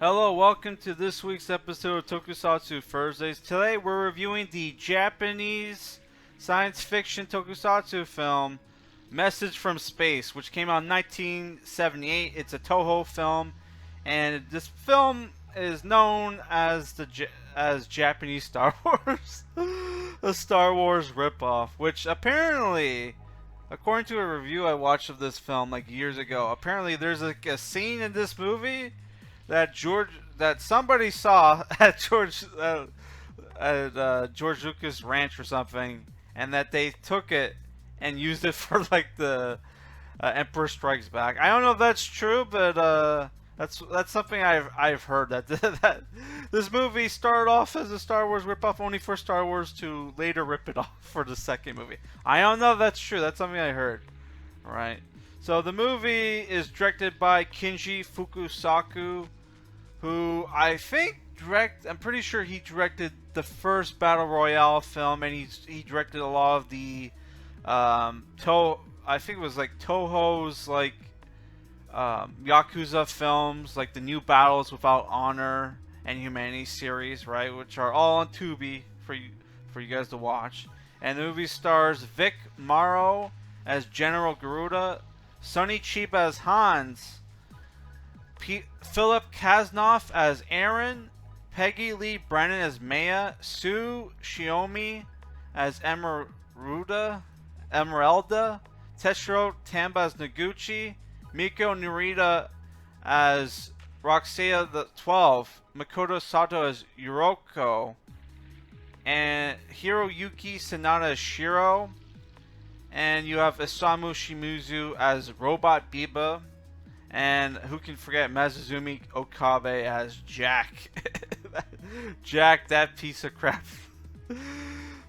Hello, welcome to this week's episode of Tokusatsu Thursdays. Today we're reviewing the Japanese science fiction tokusatsu film Message from Space, which came out in 1978. It's a Toho film, and this film is known as as Japanese Star Wars, a Star Wars ripoff, which apparently, according to a review I watched of this film like years ago, apparently there's like a scene in this movie that somebody saw at George Lucas Ranch or something, and that they took it and used it for like the Emperor Strikes Back. I don't know if that's true, but that's something I've heard that this movie started off as a Star Wars ripoff, only for Star Wars to later rip it off for the second movie. I don't know if that's true. That's something I heard. All right. So the movie is directed by Kinji Fukasaku, who I think I'm pretty sure he directed the first Battle Royale film, and he directed a lot of the I think it was like Toho's like Yakuza films, like the New Battles Without Honor and Humanity series, right, which are all on Tubi for you guys to watch. And the movie stars Vic Morrow as General Garuda, Sonny Chiba as Hans, Philip Casnoff as Aaron, Peggy Lee Brennan as Maya, Sue Shiomi as Esmeralda, Teshiro Tamba as Noguchi, Miko Narita as Roxia the 12, Makoto Sato as Yuriko, and Hiroyuki Sanada as Shiro, and you have Isamu Shimizu as Robot Biba, and who can forget Mazuzumi Okabe as Jack. Jack, that piece of crap.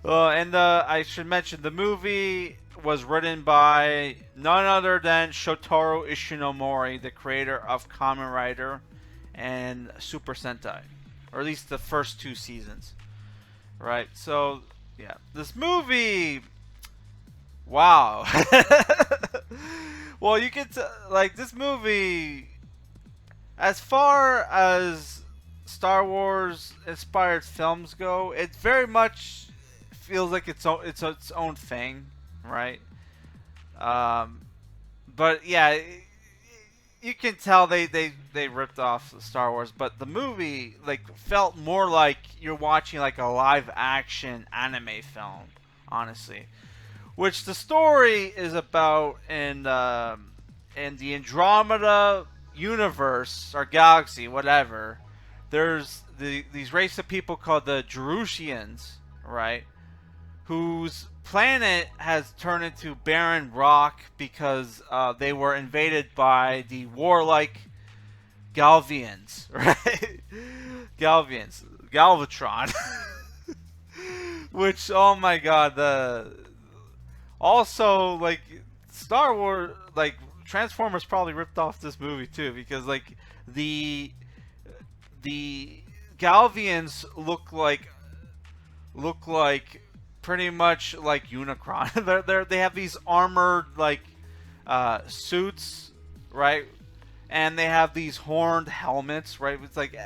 And I should mention, the movie was written by none other than Shotaro Ishinomori, the creator of Kamen Rider and Super Sentai. Or at least the first two seasons. Right, so, yeah. This movie... Wow. Well, you get to, like, this movie, as far as Star Wars inspired films go, it very much feels like its own thing, right? But yeah, you can tell they ripped off Star Wars, but the movie like felt more like you're watching like a live action anime film, honestly. Which the story is about in the Andromeda universe or galaxy, whatever. There's these race of people called the Jerusians, right? Whose planet has turned into barren rock because they were invaded by the warlike Galvians, right? Galvatron. Which, oh my god, also, like, Star Wars, like, Transformers probably ripped off this movie too, because like the Galvians look like pretty much like Unicron. They have these armored like suits, right? And they have these horned helmets, right? It's like,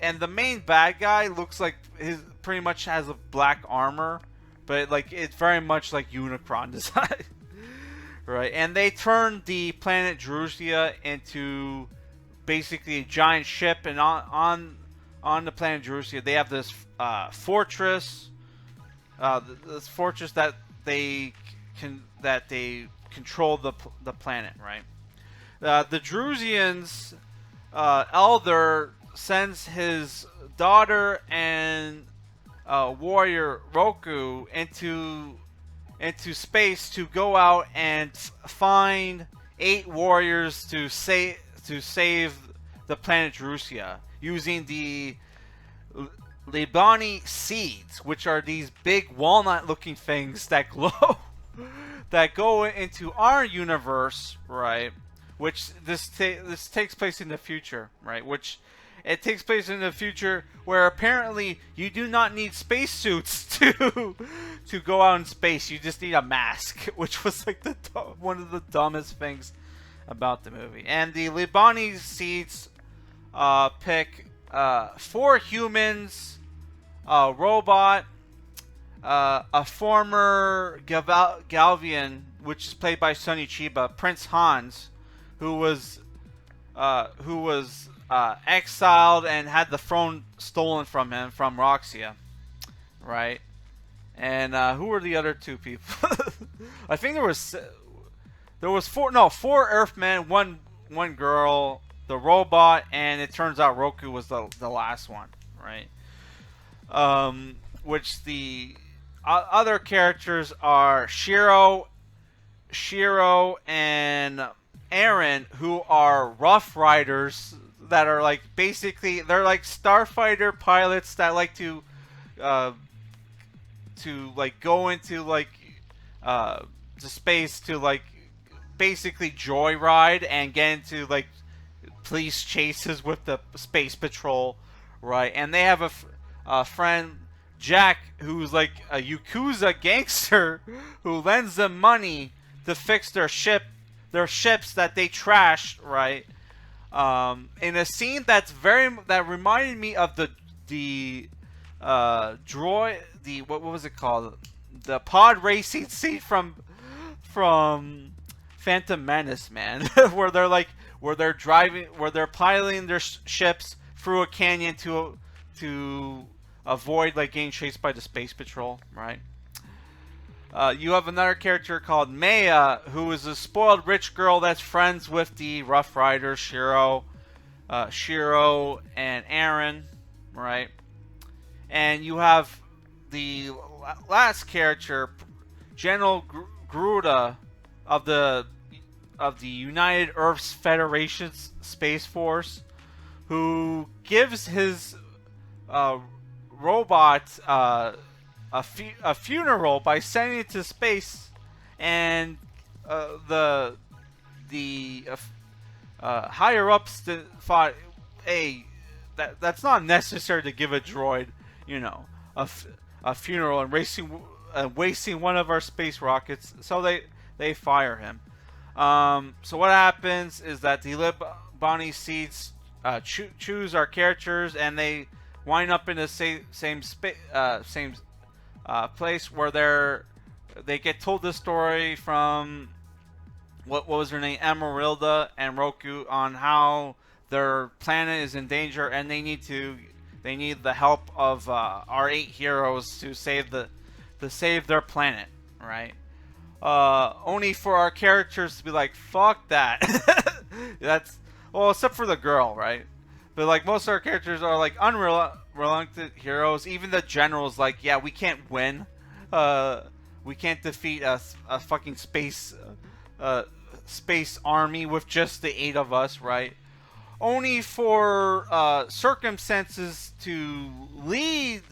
and the main bad guy looks like his pretty much has a black armor. But like it's very much like Unicron design, right? And they turned the planet Jerusia into basically a giant ship, and on the planet Jerusia they have this fortress, this fortress that they control the planet, right? The Jerusians elder sends his daughter and warrior Roku into space to go out and find 8 warriors to save the planet Jerusia using the Libani seeds, which are these big walnut-looking things that glow, that go into our universe, right? Which this takes place in the future, right? Which it takes place in the future where apparently you do not need spacesuits to go out in space. You just need a mask, which was like one of the dumbest things about the movie. And the Libani seeds pick 4 humans, a robot, a former Galvian, which is played by Sonny Chiba, Prince Hans, who was exiled and had the throne stolen from him from Roxia, right? And who were the other 2 people? I think there was 4 Earthmen, one girl, the robot, and it turns out Roku was the last one, right? Which the other characters are Shiro, and Aaron, who are Rough Riders that are like basically they're like starfighter pilots that like to like go into like to space to like basically joyride and get into like police chases with the space patrol, right? And they have a friend, Jack, who's like a Yakuza gangster who lends them money to fix their ships that they trashed, right? In a scene that reminded me of the droid, what was it called? The pod racing scene from Phantom Menace, man, where they're piloting their ships through a canyon to avoid like getting chased by the space patrol, right? You have another character called Maya, who is a spoiled rich girl that's friends with the Rough Riders, Shiro and Aaron, right? And you have the last character, General Gruda of the United Earths Federation Space Force, who gives his robot a funeral by sending it to space, and the higher ups thought, hey, that's not necessary to give a droid, you know, a funeral and wasting one of our space rockets, so they fire him. So what happens is that the Libani seats choose our characters, and they wind up in the same place where they get told the story from what was her name, Emeralda and Roku, on how their planet is in danger and they need the help of our 8 heroes to save their planet, right? Only for our characters to be like, fuck that. That's, well, except for the girl, right? But like most of our characters are like unreluctant heroes. Even the general's like, yeah, we can't win. We can't defeat a fucking space army with just the 8 of us, right? Only for circumstances to lead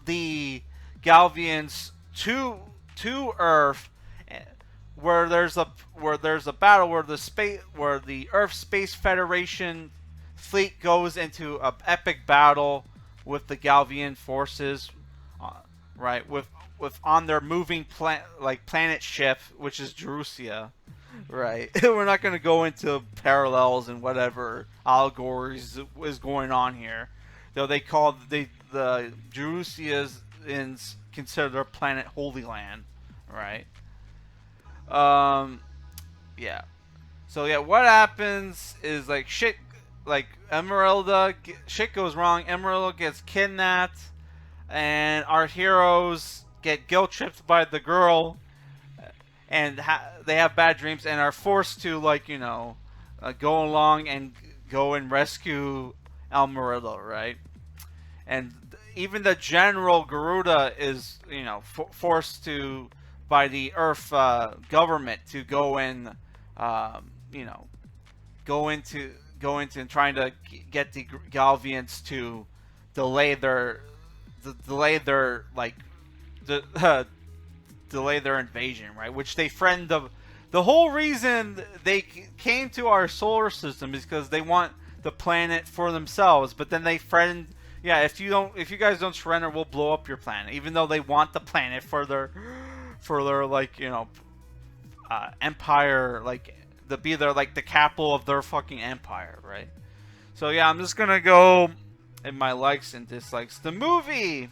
the Galvians to Earth, where there's a battle where the Earth Space Federation fleet goes into an epic battle with the Galvian forces, right? With on their moving planet ship, which is Jerusia, right? We're not going to go into parallels and whatever allegories is going on here, though they call the Jerusians consider their planet Holy Land, right? Yeah. So yeah, what happens is like shit goes wrong. Emeralda gets kidnapped, and our heroes get guilt tripped by the girl, and they have bad dreams and are forced to go along and go and rescue Emeralda, right? And even the General Garuda is forced to by the Earth government to go in, go into and trying to get the Galvians to delay their invasion, right? Which they friend of. The whole reason they came to our solar system is because they want the planet for themselves. But then they friend, yeah. If you guys don't surrender, we'll blow up your planet. Even though they want the planet for their empire, to be the capital of their fucking empire, right? So yeah, I'm just gonna go in my likes and dislikes. The movie.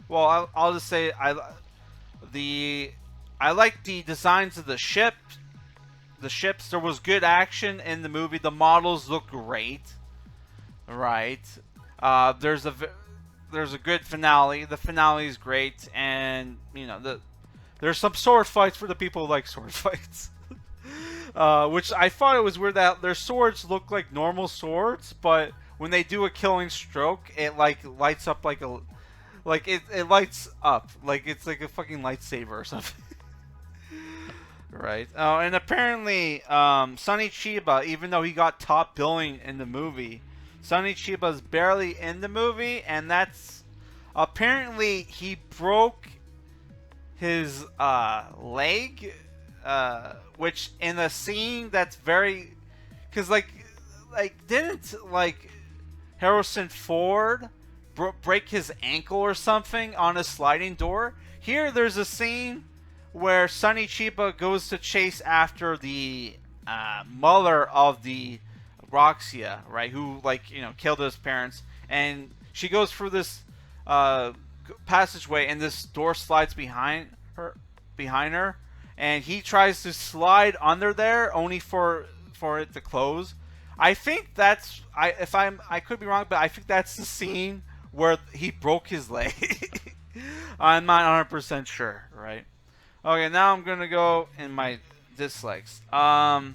Well, I'll just say I like the designs of the ship. The ships. There was good action in the movie. The models look great. Right. There's a good finale. The finale is great, and there's some sword fights for the people who like sword fights. Which I thought it was weird that their swords look like normal swords, but when they do a killing stroke, it like lights up like it lights up like it's like a fucking lightsaber or something. Right. Oh, and apparently, Sonny Chiba, even though he got top billing in the movie, Sonny Chiba's barely in the movie, and that's apparently he broke his leg, which in a scene that's very, because didn't like Harrison Ford break his ankle or something on a sliding door? Here, there's a scene where Sonny Chiba goes to chase after the mother of the Roxia, right? Who killed his parents, and she goes through this passageway, and this door slides behind her, and he tries to slide under there, only for it to close. I think that's I could be wrong, but I think that's the scene where he broke his leg. I'm not 100% sure, right? Okay, now I'm gonna go in my dislikes. The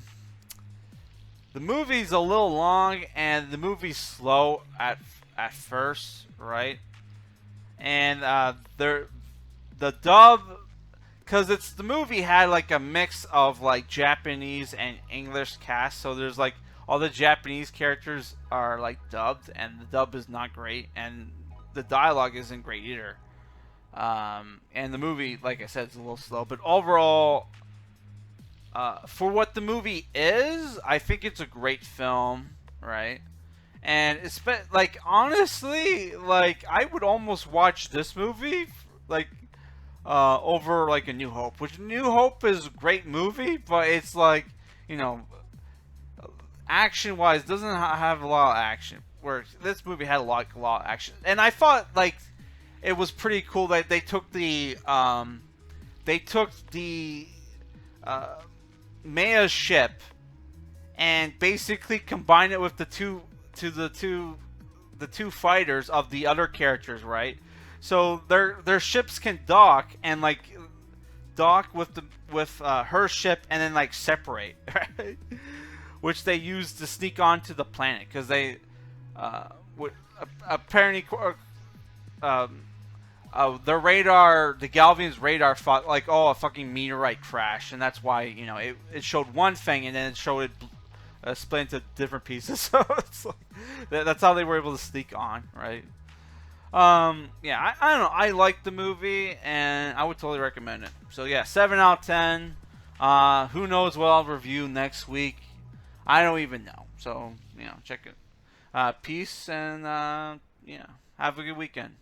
movie's a little long, and the movie's slow at first, right? And the dub, because the movie had like a mix of like Japanese and English cast, so there's like all the Japanese characters are like dubbed, and the dub is not great, and the dialogue isn't great either. And the movie, like I said, is a little slow, but overall, for what the movie is, I think it's a great film, right? And it's like, honestly, like I would almost watch this movie like over like A New Hope, which New Hope is a great movie, but it's like, action wise doesn't have a lot of action. Where this movie had a lot of action, and I thought like it was pretty cool that they took the Maya's ship and basically combined it with the two fighters of the other characters, right? So their ships can dock and like dock with her ship and then like separate, right? Which they use to sneak onto the planet because they apparently the radar, the Galvian's radar thought like, oh, a fucking meteorite crash, and that's why it showed one thing and then it showed it split into different pieces. So it's like, that's how they were able to sneak on, right? Yeah, I don't know. I like the movie and I would totally recommend it. So yeah, 7 out of 10. Who knows what I'll review next week? I don't even know. So check it. Peace and yeah, have a good weekend.